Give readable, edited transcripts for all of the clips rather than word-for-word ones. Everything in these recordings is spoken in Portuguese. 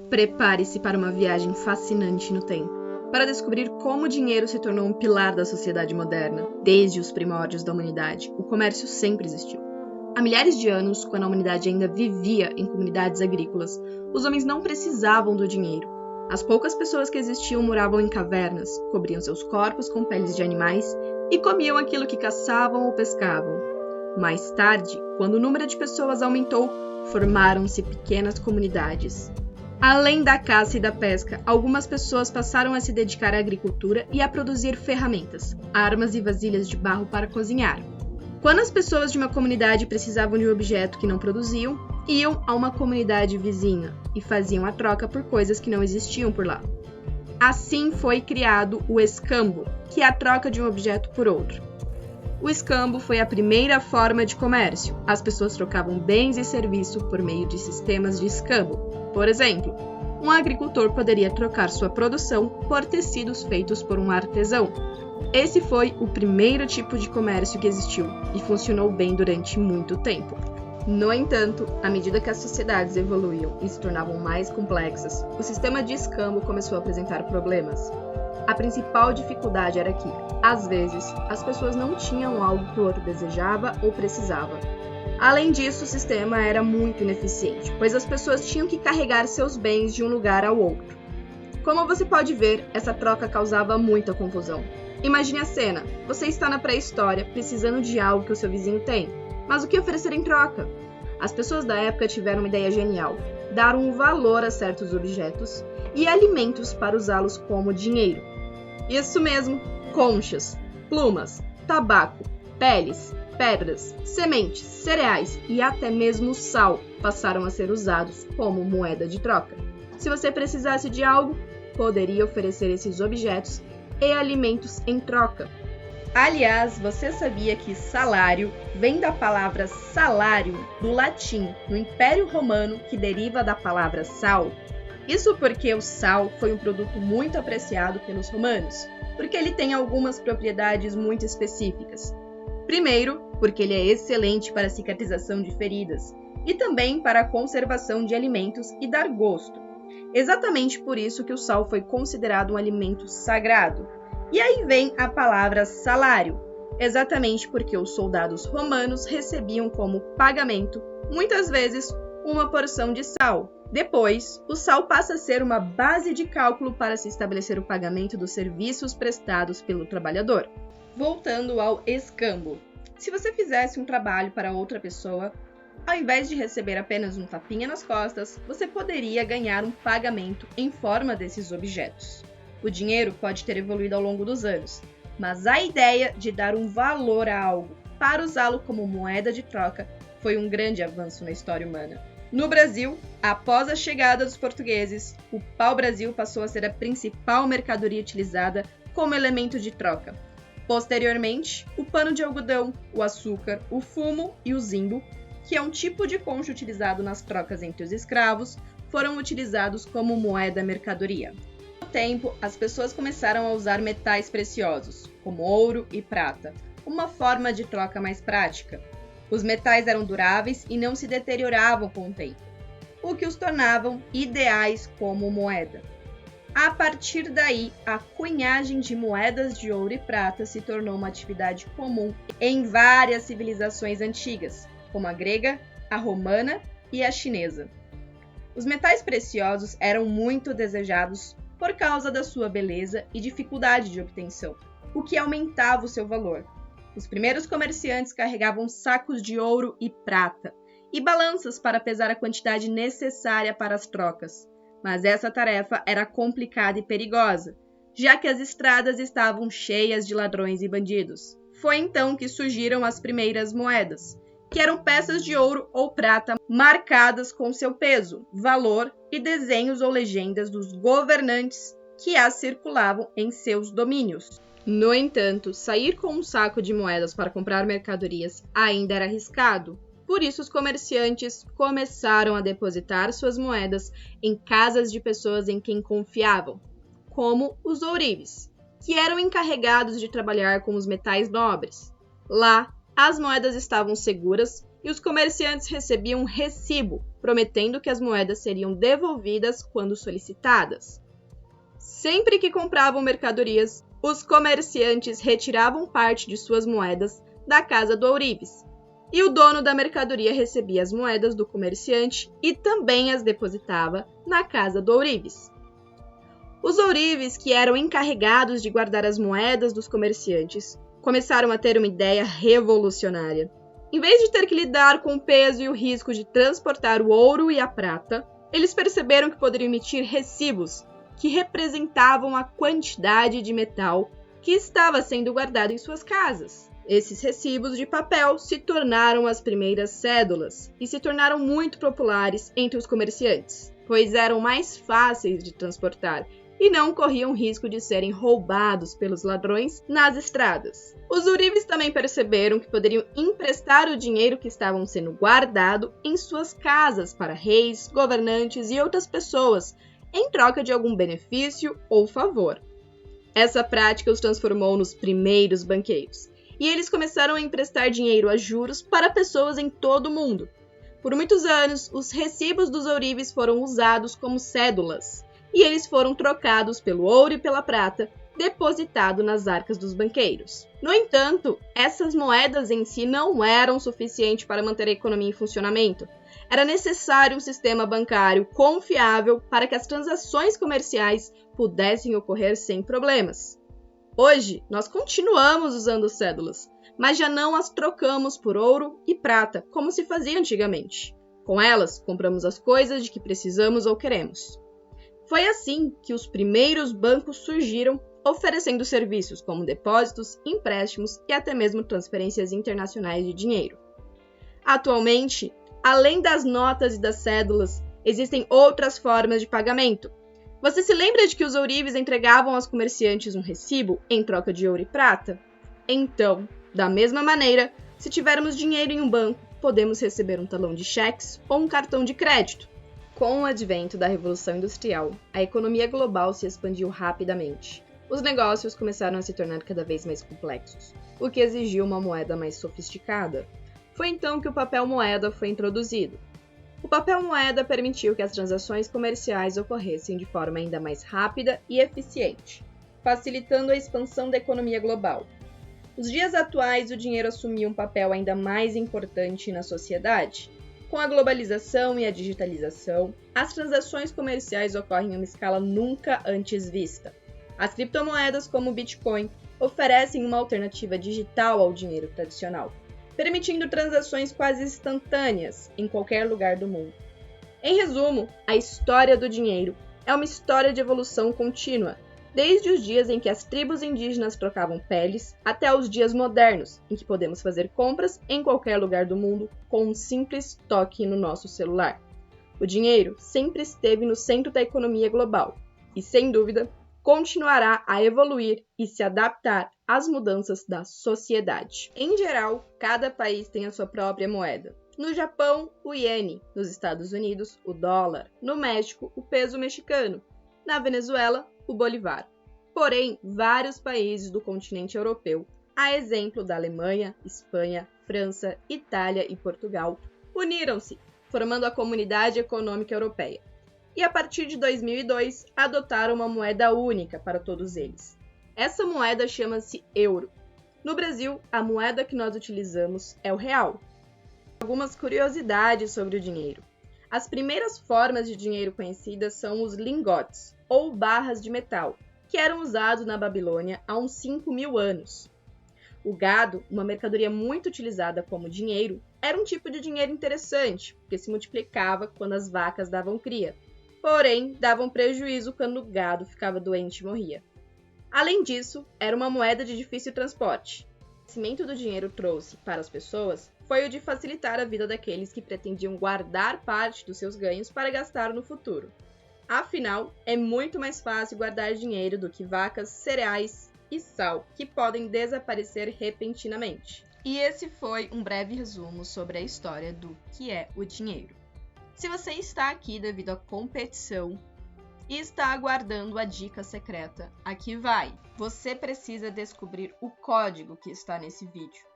Prepare-se para uma viagem fascinante no tempo, para descobrir como o dinheiro se tornou um pilar da sociedade moderna. Desde os primórdios da humanidade, o comércio sempre existiu. Há milhares de anos, quando a humanidade ainda vivia em comunidades agrícolas, os homens não precisavam do dinheiro. As poucas pessoas que existiam moravam em cavernas, cobriam seus corpos com peles de animais e comiam aquilo que caçavam ou pescavam. Mais tarde, quando o número de pessoas aumentou, formaram-se pequenas comunidades. Além da caça e da pesca, algumas pessoas passaram a se dedicar à agricultura e a produzir ferramentas, armas e vasilhas de barro para cozinhar. Quando as pessoas de uma comunidade precisavam de um objeto que não produziam, iam a uma comunidade vizinha e faziam a troca por coisas que não existiam por lá. Assim foi criado o escambo, que é a troca de um objeto por outro. O escambo foi a primeira forma de comércio. As pessoas trocavam bens e serviços por meio de sistemas de escambo. Por exemplo, um agricultor poderia trocar sua produção por tecidos feitos por um artesão. Esse foi o primeiro tipo de comércio que existiu e funcionou bem durante muito tempo. No entanto, à medida que as sociedades evoluíam e se tornavam mais complexas, o sistema de escambo começou a apresentar problemas. A principal dificuldade era que, às vezes, as pessoas não tinham algo que o outro desejava ou precisava. Além disso, o sistema era muito ineficiente, pois as pessoas tinham que carregar seus bens de um lugar ao outro. Como você pode ver, essa troca causava muita confusão. Imagine a cena: você está na pré-história, precisando de algo que o seu vizinho tem, mas o que oferecer em troca? As pessoas da época tiveram uma ideia genial: dar um valor a certos objetos e alimentos para usá-los como dinheiro. Isso mesmo, conchas, plumas, tabaco, peles, pedras, sementes, cereais e até mesmo sal passaram a ser usados como moeda de troca. Se você precisasse de algo, poderia oferecer esses objetos e alimentos em troca. Aliás, você sabia que salário vem da palavra salário do latim, no Império Romano, que deriva da palavra sal? Isso porque o sal foi um produto muito apreciado pelos romanos, porque ele tem algumas propriedades muito específicas. Primeiro, porque ele é excelente para a cicatrização de feridas e também para a conservação de alimentos e dar gosto. Exatamente por isso que o sal foi considerado um alimento sagrado. E aí vem a palavra salário, exatamente porque os soldados romanos recebiam como pagamento, muitas vezes, uma porção de sal. Depois, o sal passa a ser uma base de cálculo para se estabelecer o pagamento dos serviços prestados pelo trabalhador. Voltando ao escambo. Se você fizesse um trabalho para outra pessoa, ao invés de receber apenas um tapinha nas costas, você poderia ganhar um pagamento em forma desses objetos. O dinheiro pode ter evoluído ao longo dos anos, mas a ideia de dar um valor a algo para usá-lo como moeda de troca foi um grande avanço na história humana. No Brasil, após a chegada dos portugueses, o pau-brasil passou a ser a principal mercadoria utilizada como elemento de troca. Posteriormente, o pano de algodão, o açúcar, o fumo e o zimbo, que é um tipo de concho utilizado nas trocas entre os escravos, foram utilizados como moeda mercadoria. Com o tempo, as pessoas começaram a usar metais preciosos, como ouro e prata, uma forma de troca mais prática. Os metais eram duráveis e não se deterioravam com o tempo, o que os tornavam ideais como moeda. A partir daí, a cunhagem de moedas de ouro e prata se tornou uma atividade comum em várias civilizações antigas, como a grega, a romana e a chinesa. Os metais preciosos eram muito desejados por causa da sua beleza e dificuldade de obtenção, o que aumentava o seu valor. Os primeiros comerciantes carregavam sacos de ouro e prata e balanças para pesar a quantidade necessária para as trocas. Mas essa tarefa era complicada e perigosa, já que as estradas estavam cheias de ladrões e bandidos. Foi então que surgiram as primeiras moedas, que eram peças de ouro ou prata marcadas com seu peso, valor e desenhos ou legendas dos governantes que as circulavam em seus domínios. No entanto, sair com um saco de moedas para comprar mercadorias ainda era arriscado. Por isso, os comerciantes começaram a depositar suas moedas em casas de pessoas em quem confiavam, como os ourives, que eram encarregados de trabalhar com os metais nobres. Lá, as moedas estavam seguras e os comerciantes recebiam um recibo, prometendo que as moedas seriam devolvidas quando solicitadas. Sempre que compravam mercadorias, os comerciantes retiravam parte de suas moedas da casa do ourives, e o dono da mercadoria recebia as moedas do comerciante e também as depositava na casa do ourives. Os ourives, que eram encarregados de guardar as moedas dos comerciantes, começaram a ter uma ideia revolucionária. Em vez de ter que lidar com o peso e o risco de transportar o ouro e a prata, eles perceberam que poderiam emitir recibos que representavam a quantidade de metal que estava sendo guardado em suas casas. Esses recibos de papel se tornaram as primeiras cédulas e se tornaram muito populares entre os comerciantes, pois eram mais fáceis de transportar e não corriam risco de serem roubados pelos ladrões nas estradas. Os ourives também perceberam que poderiam emprestar o dinheiro que estavam sendo guardado em suas casas para reis, governantes e outras pessoas, em troca de algum benefício ou favor. Essa prática os transformou nos primeiros banqueiros, e eles começaram a emprestar dinheiro a juros para pessoas em todo o mundo. Por muitos anos, os recibos dos ourives foram usados como cédulas, e eles foram trocados pelo ouro e pela prata, depositado nas arcas dos banqueiros. No entanto, essas moedas em si não eram suficientes para manter a economia em funcionamento. Era necessário um sistema bancário confiável para que as transações comerciais pudessem ocorrer sem problemas. Hoje, nós continuamos usando cédulas, mas já não as trocamos por ouro e prata, como se fazia antigamente. Com elas, compramos as coisas de que precisamos ou queremos. Foi assim que os primeiros bancos surgiram, oferecendo serviços como depósitos, empréstimos e até mesmo transferências internacionais de dinheiro. Atualmente, além das notas e das cédulas, existem outras formas de pagamento. Você se lembra de que os ourives entregavam aos comerciantes um recibo em troca de ouro e prata? Então, da mesma maneira, se tivermos dinheiro em um banco, podemos receber um talão de cheques ou um cartão de crédito. Com o advento da Revolução Industrial, a economia global se expandiu rapidamente. Os negócios começaram a se tornar cada vez mais complexos, o que exigiu uma moeda mais sofisticada. Foi então que o papel moeda foi introduzido. O papel moeda permitiu que as transações comerciais ocorressem de forma ainda mais rápida e eficiente, facilitando a expansão da economia global. Nos dias atuais, o dinheiro assumiu um papel ainda mais importante na sociedade. Com a globalização e a digitalização, as transações comerciais ocorrem em uma escala nunca antes vista. As criptomoedas, como o Bitcoin, oferecem uma alternativa digital ao dinheiro tradicional, permitindo transações quase instantâneas em qualquer lugar do mundo. Em resumo, a história do dinheiro é uma história de evolução contínua, desde os dias em que as tribos indígenas trocavam peles até os dias modernos, em que podemos fazer compras em qualquer lugar do mundo com um simples toque no nosso celular. O dinheiro sempre esteve no centro da economia global e, sem dúvida, continuará a evoluir e se adaptar às mudanças da sociedade. Em geral, cada país tem a sua própria moeda. No Japão, o iene, nos Estados Unidos, o dólar, no México, o peso mexicano, na Venezuela, o bolivar. Porém, vários países do continente europeu, a exemplo da Alemanha, Espanha, França, Itália e Portugal, uniram-se, formando a Comunidade Econômica Europeia. E a partir de 2002, adotaram uma moeda única para todos eles. Essa moeda chama-se euro. No Brasil, a moeda que nós utilizamos é o real. Algumas curiosidades sobre o dinheiro. As primeiras formas de dinheiro conhecidas são os lingotes, ou barras de metal, que eram usados na Babilônia há uns 5.000 anos. O gado, uma mercadoria muito utilizada como dinheiro, era um tipo de dinheiro interessante, porque se multiplicava quando as vacas davam cria. Porém, davam prejuízo quando o gado ficava doente e morria. Além disso, era uma moeda de difícil transporte. O crescimento do dinheiro trouxe para as pessoas foi o de facilitar a vida daqueles que pretendiam guardar parte dos seus ganhos para gastar no futuro. Afinal, é muito mais fácil guardar dinheiro do que vacas, cereais e sal, que podem desaparecer repentinamente. E esse foi um breve resumo sobre a história do que é o dinheiro. Se você está aqui devido à competição e está aguardando a dica secreta, aqui vai! Você precisa descobrir o código que está nesse vídeo.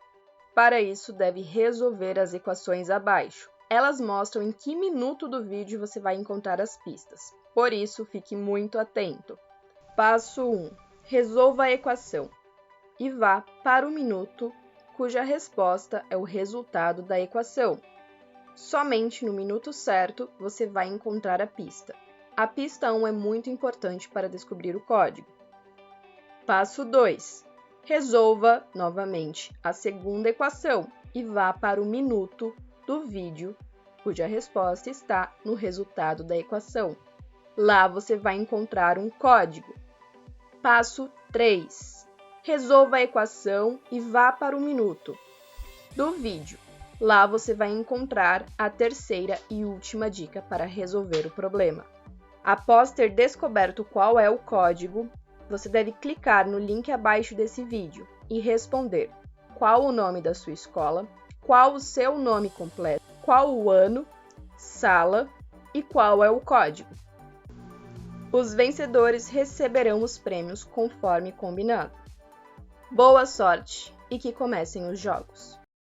Para isso, deve resolver as equações abaixo. Elas mostram em que minuto do vídeo você vai encontrar as pistas. Por isso, fique muito atento. Passo 1. Resolva a equação e vá para o minuto cuja resposta é o resultado da equação. Somente no minuto certo você vai encontrar a pista. A pista 1 é muito importante para descobrir o código. Passo 2. Resolva novamente a segunda equação e vá para o minuto do vídeo cuja resposta está no resultado da equação. Lá você vai encontrar um código. Passo 3. Resolva a equação e vá para o minuto do vídeo. Lá você vai encontrar a terceira e última dica para resolver o problema. Após ter descoberto qual é o código, você deve clicar no link abaixo desse vídeo e responder qual o nome da sua escola, qual o seu nome completo, qual o ano, sala e qual é o código. Os vencedores receberão os prêmios conforme combinado. Boa sorte e que comecem os jogos!